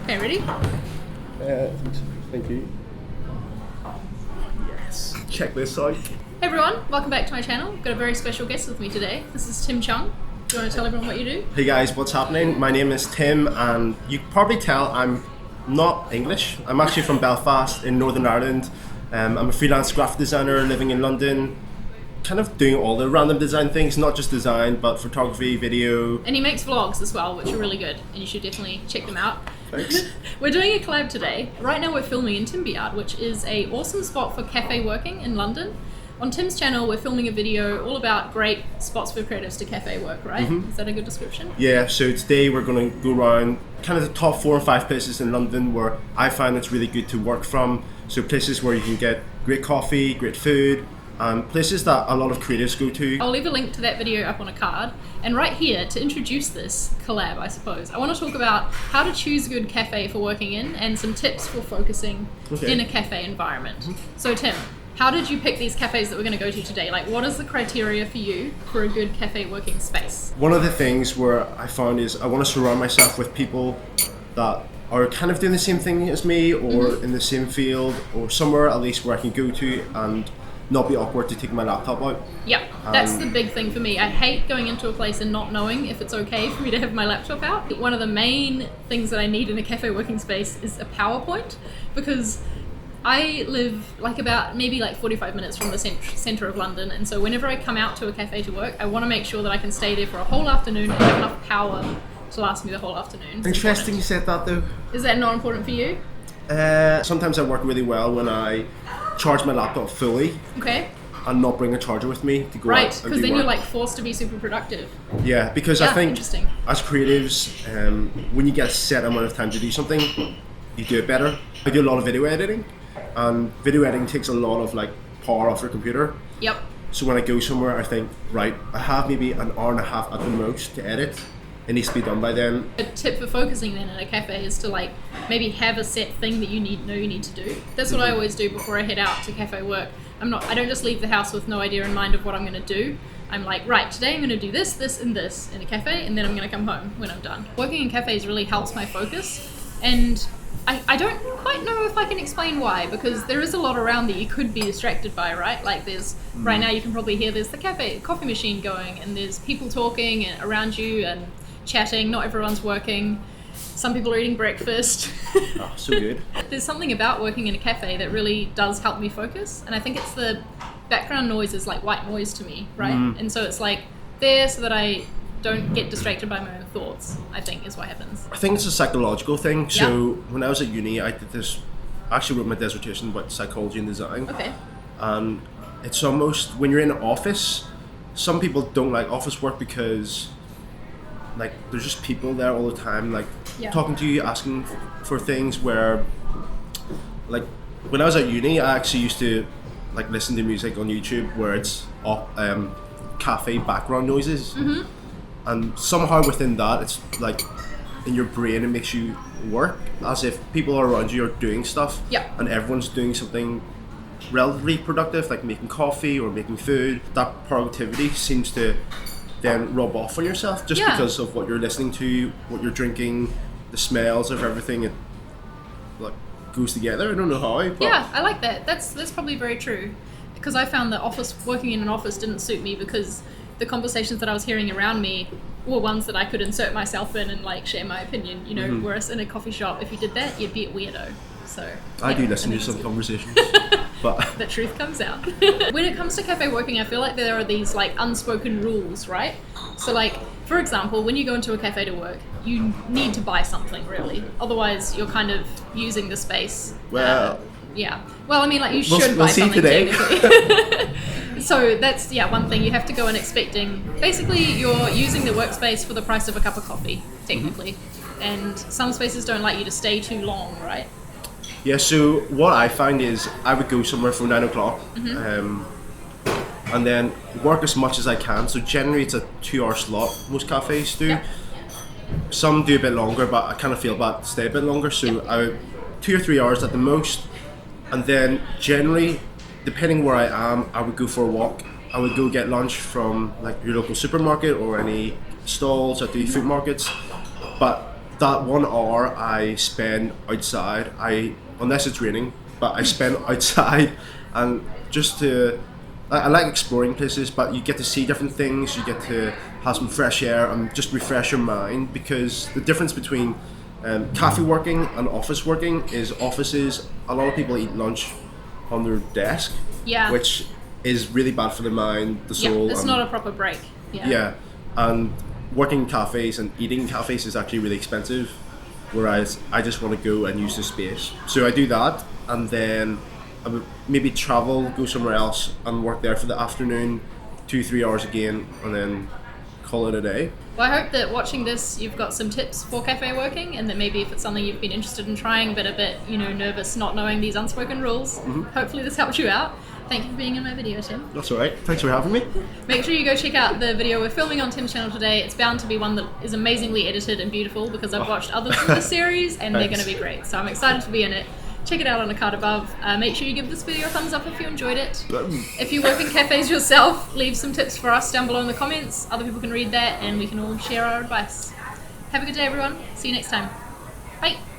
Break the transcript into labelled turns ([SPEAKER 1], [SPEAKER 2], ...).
[SPEAKER 1] Okay, ready?
[SPEAKER 2] Thank you. Yes. Check this out.
[SPEAKER 1] Hey everyone, welcome back to my channel. I've got a very special guest with me today. This is Tim Chung. Do you want to tell everyone what you do?
[SPEAKER 2] Hey guys, what's happening? My name is Tim, and you can probably tell I'm not English. I'm actually from Belfast in Northern Ireland. I'm a freelance graphic designer living in London, kind of doing all the random design things, not just design, but photography, video.
[SPEAKER 1] And he makes vlogs as well, which are really good, and you should definitely check them out.
[SPEAKER 2] Thanks.
[SPEAKER 1] We're doing a collab today. Right now we're filming in Timby Yard, which is a awesome spot for cafe working in London. On Tim's channel, we're filming a video all about great spots for creatives to cafe work, right? Is that a good description?
[SPEAKER 2] Yeah, so today we're going to go around kind of the top 4 or 5 places in London where I find it's really good to work from. So places where you can get great coffee, great food, and places that a lot of creatives go to.
[SPEAKER 1] I'll leave a link to that video up on a card. And right here, to introduce this collab, I suppose, I want to talk about how to choose a good cafe for working in and some tips for focusing in a cafe environment. So Tim, how did you pick these cafes that we're going to go to today? Like, what is the criteria for you for a good cafe working space?
[SPEAKER 2] One of the things where I found is I want to surround myself with people that are kind of doing the same thing as me, or in the same field, or somewhere at least where I can go to and not be awkward to take my laptop out.
[SPEAKER 1] Yeah, that's the big thing for me. I hate going into a place and not knowing if it's okay for me to have my laptop out. One of the main things that I need in a cafe working space is a PowerPoint, because I live maybe 45 minutes from the centre of London, and so whenever I come out to a cafe to work, I want to make sure that I can stay there for a whole afternoon and have enough power to last me the whole afternoon.
[SPEAKER 2] Interesting you said that though.
[SPEAKER 1] Is that not important for you?
[SPEAKER 2] Sometimes I work really well when I charge my laptop fully.
[SPEAKER 1] Okay.
[SPEAKER 2] And not bring a charger with me to go out and do
[SPEAKER 1] because then
[SPEAKER 2] work.
[SPEAKER 1] you're forced to be super productive.
[SPEAKER 2] Yeah, because I think
[SPEAKER 1] interesting.
[SPEAKER 2] As creatives, when you get a set amount of time to do something, you do it better. I do a lot of video editing, and video editing takes a lot of power off your computer.
[SPEAKER 1] Yep.
[SPEAKER 2] So when I go somewhere, I think, right, I have maybe an hour and a half at the most to edit. It needs to be done by then.
[SPEAKER 1] A tip for focusing then in a cafe is to maybe have a set thing that you need to do. That's what I always do before I head out to cafe work. I don't just leave the house with no idea in mind of what I'm going to do. I'm like, right, today I'm going to do this, this, and this in a cafe, and then I'm going to come home when I'm done. Working in cafes really helps my focus, and I don't quite know if I can explain why, because there is a lot around that you could be distracted by, right? Right now you can probably hear there's the coffee machine going, and there's people talking around you and chatting. Not everyone's working. Some people are eating breakfast.
[SPEAKER 2] Oh, so good.
[SPEAKER 1] There's something about working in a cafe that really does help me focus, and I think it's the background noise is like white noise to me, right? And so it's there so that I don't get distracted by my own thoughts, I think is what happens.
[SPEAKER 2] I think it's a psychological thing. So when I was at uni, I actually wrote my dissertation about psychology and design.
[SPEAKER 1] Okay.
[SPEAKER 2] And it's almost, when you're in an office, some people don't like office work because there's just people there all the time, talking to you, asking for things, where when I was at uni, I actually used to listen to music on YouTube where it's cafe background noises. And somehow within that, it's in your brain, it makes you work as if people around you are doing stuff, and everyone's doing something relatively productive, like making coffee or making food. That productivity seems to then rub off on yourself just because of what you're listening to, what you're drinking, the smells of everything. It goes together. I don't know how. But
[SPEAKER 1] yeah, I like that. That's probably very true, because I found that working in an office didn't suit me, because the conversations that I was hearing around me were ones that I could insert myself in and share my opinion. Whereas in a coffee shop, if you did that, you'd be a weirdo. So
[SPEAKER 2] I do listen to some conversations, but
[SPEAKER 1] the truth comes out. When it comes to cafe working, I feel like there are these unspoken rules, right? So for example, when you go into a cafe to work, you need to buy something, really. Otherwise, you're kind of using the space.
[SPEAKER 2] Well,
[SPEAKER 1] yeah. Well, I mean, you should buy something
[SPEAKER 2] today.
[SPEAKER 1] Technically. So that's one thing. You have to go in expecting. Basically, you're using the workspace for the price of a cup of coffee, technically. And some spaces don't like you to stay too long, right?
[SPEAKER 2] Yeah, so what I find is I would go somewhere from 9 o'clock and then work as much as I can. So generally it's a 2-hour slot, most cafes do.
[SPEAKER 1] Yeah.
[SPEAKER 2] Some do a bit longer, but I kind of feel bad to stay a bit longer. So I would 2 or 3 hours at the most. And then generally, depending where I am, I would go for a walk. I would go get lunch from your local supermarket or any stalls at the food markets. But that 1 hour I spend outside, unless it's raining, but I spend outside, and just to, I like exploring places, but you get to see different things, you get to have some fresh air and just refresh your mind, because the difference between cafe working and office working is offices, a lot of people eat lunch on their desk, which is really bad for the mind, the soul.
[SPEAKER 1] It's not a proper break.
[SPEAKER 2] Yeah, and working in cafes and eating in cafes is actually really expensive, whereas I just want to go and use the space. So I do that, and then I would maybe travel, go somewhere else and work there for the afternoon, 2-3 hours again, and then call it a day.
[SPEAKER 1] Well, I hope that watching this you've got some tips for cafe working, and that maybe if it's something you've been interested in trying but a bit nervous not knowing these unspoken rules, hopefully this helps you out. Thank you for being in my video, Tim.
[SPEAKER 2] That's alright. Thanks for having me.
[SPEAKER 1] Make sure you go check out the video we're filming on Tim's channel today. It's bound to be one that is amazingly edited and beautiful, because I've watched others from the series and they're going to be great. So I'm excited to be in it. Check it out on the card above. Make sure you give this video a thumbs up if you enjoyed it. If you work in cafes yourself, leave some tips for us down below in the comments. Other people can read that and we can all share our advice. Have a good day, everyone. See you next time. Bye.